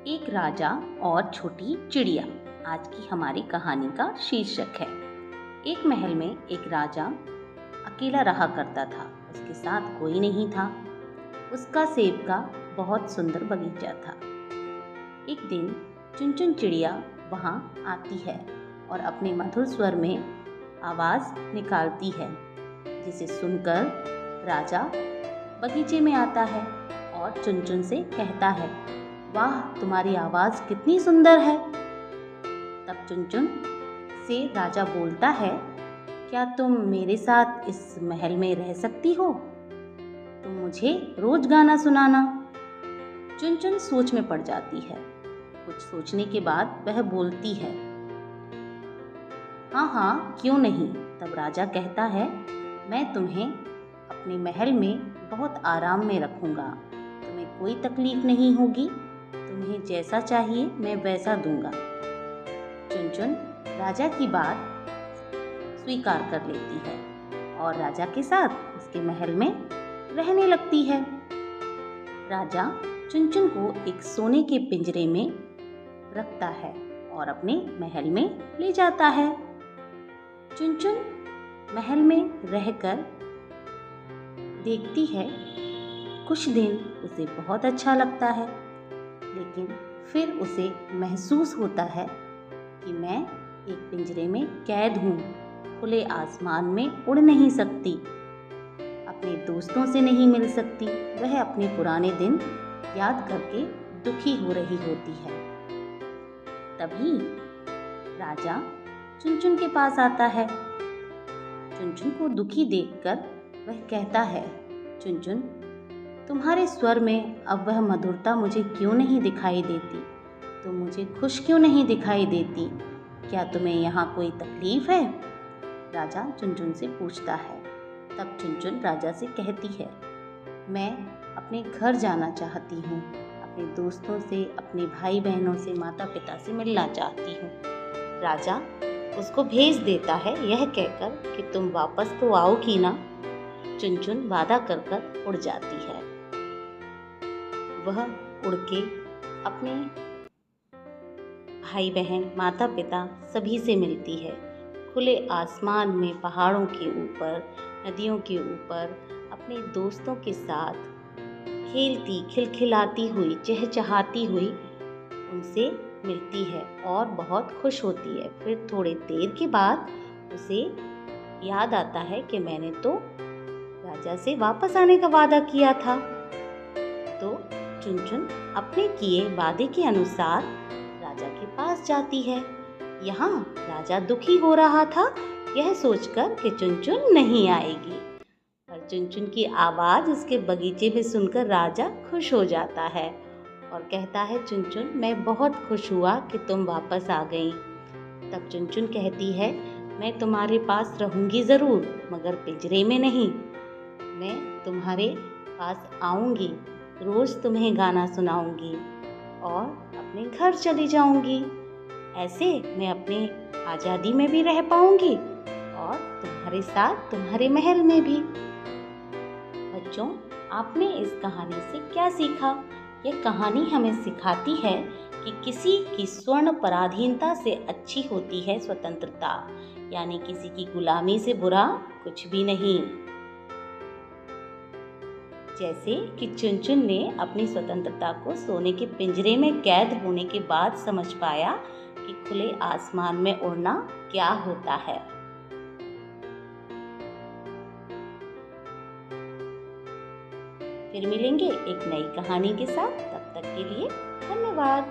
एक राजा और छोटी चिड़िया आज की हमारी कहानी का शीर्षक है। एक महल में एक राजा अकेला रहा करता था। उसके साथ कोई नहीं था। उसका सेब का बहुत सुंदर बगीचा था। एक दिन चुन-चुन चिड़िया वहां आती है और अपने मधुर स्वर में आवाज निकालती है, जिसे सुनकर राजा बगीचे में आता है और चुन-चुन से कहता है, वाह, तुम्हारी आवाज कितनी सुंदर है। तब चुन-चुन से राजा बोलता है, क्या तुम मेरे साथ इस महल में रह सकती हो? तुम मुझे रोज गाना सुनाना। चुन-चुन सोच में पड़ जाती है। कुछ सोचने के बाद वह बोलती है, हाँ हाँ, क्यों नहीं। तब राजा कहता है, मैं तुम्हें अपने महल में बहुत आराम में रखूंगा। तुम्हें कोई तकलीफ नहीं होगी। तुम्हें जैसा चाहिए मैं वैसा दूंगा। चुन-चुन राजा की बात स्वीकार कर लेती है और राजा के साथ उसके महल में रहने लगती है। राजा चुन-चुन को एक सोने के पिंजरे में रखता है और अपने महल में ले जाता है। चुन-चुन महल में रहकर देखती है। कुछ दिन उसे बहुत अच्छा लगता है, लेकिन फिर उसे महसूस होता है कि मैं एक पिंजरे में कैद हूँ, खुले आसमान में उड़ नहीं सकती, अपने दोस्तों से नहीं मिल सकती। वह अपने पुराने दिन याद करके दुखी हो रही होती है। तभी राजा चुन-चुन के पास आता है। चुन-चुन को दुखी देखकर वह कहता है, चुन-चुन, तुम्हारे स्वर में अब वह मधुरता मुझे क्यों नहीं दिखाई देती? तुम मुझे खुश क्यों नहीं दिखाई देती? क्या तुम्हें यहाँ कोई तकलीफ है? राजा चुन-चुन से पूछता है। तब चुन-चुन राजा से कहती है, मैं अपने घर जाना चाहती हूँ, अपने दोस्तों से, अपने भाई बहनों से, माता पिता से मिलना चाहती हूँ। राजा उसको भेज देता है, यह कहकर कि तुम वापस तो आओगी ना। चुन-चुन वादा कर कर उड़ जाती है। वह उड़ के अपने भाई बहन, माता पिता सभी से मिलती है। खुले आसमान में, पहाड़ों के ऊपर, नदियों के ऊपर अपने दोस्तों के साथ खेलती, खिलखिलाती हुई, चहचहाती हुई उनसे मिलती है और बहुत खुश होती है। फिर थोड़ी देर के बाद उसे याद आता है कि मैंने तो राजा से वापस आने का वादा किया था। तो चुन-चुन अपने किए वादे के अनुसार राजा के पास जाती है। यहाँ राजा दुखी हो रहा था, यह सोचकर कि चुन-चुन नहीं आएगी, और चुन-चुन की आवाज़ उसके बगीचे में सुनकर राजा खुश हो जाता है और कहता है, चुन-चुन, मैं बहुत खुश हुआ कि तुम वापस आ गई। तब चुन-चुन कहती है, मैं तुम्हारे पास रहूँगी ज़रूर, मगर पिंजरे में नहीं। मैं तुम्हारे पास आऊँगी, रोज़ तुम्हें गाना सुनाऊँगी और अपने घर चली जाऊँगी। ऐसे मैं अपने आज़ादी में भी रह पाऊँगी और तुम्हारे साथ तुम्हारे महल में भी। बच्चों, आपने इस कहानी से क्या सीखा? यह कहानी हमें सिखाती है कि किसी की स्वर्ण पराधीनता से अच्छी होती है स्वतंत्रता, यानी किसी की गुलामी से बुरा कुछ भी नहीं। जैसे कि चुन-चुन ने अपनी स्वतंत्रता को सोने के पिंजरे में कैद होने के बाद समझ पाया कि खुले आसमान में उड़ना क्या होता है। फिर मिलेंगे एक नई कहानी के साथ। तब तक के लिए धन्यवाद।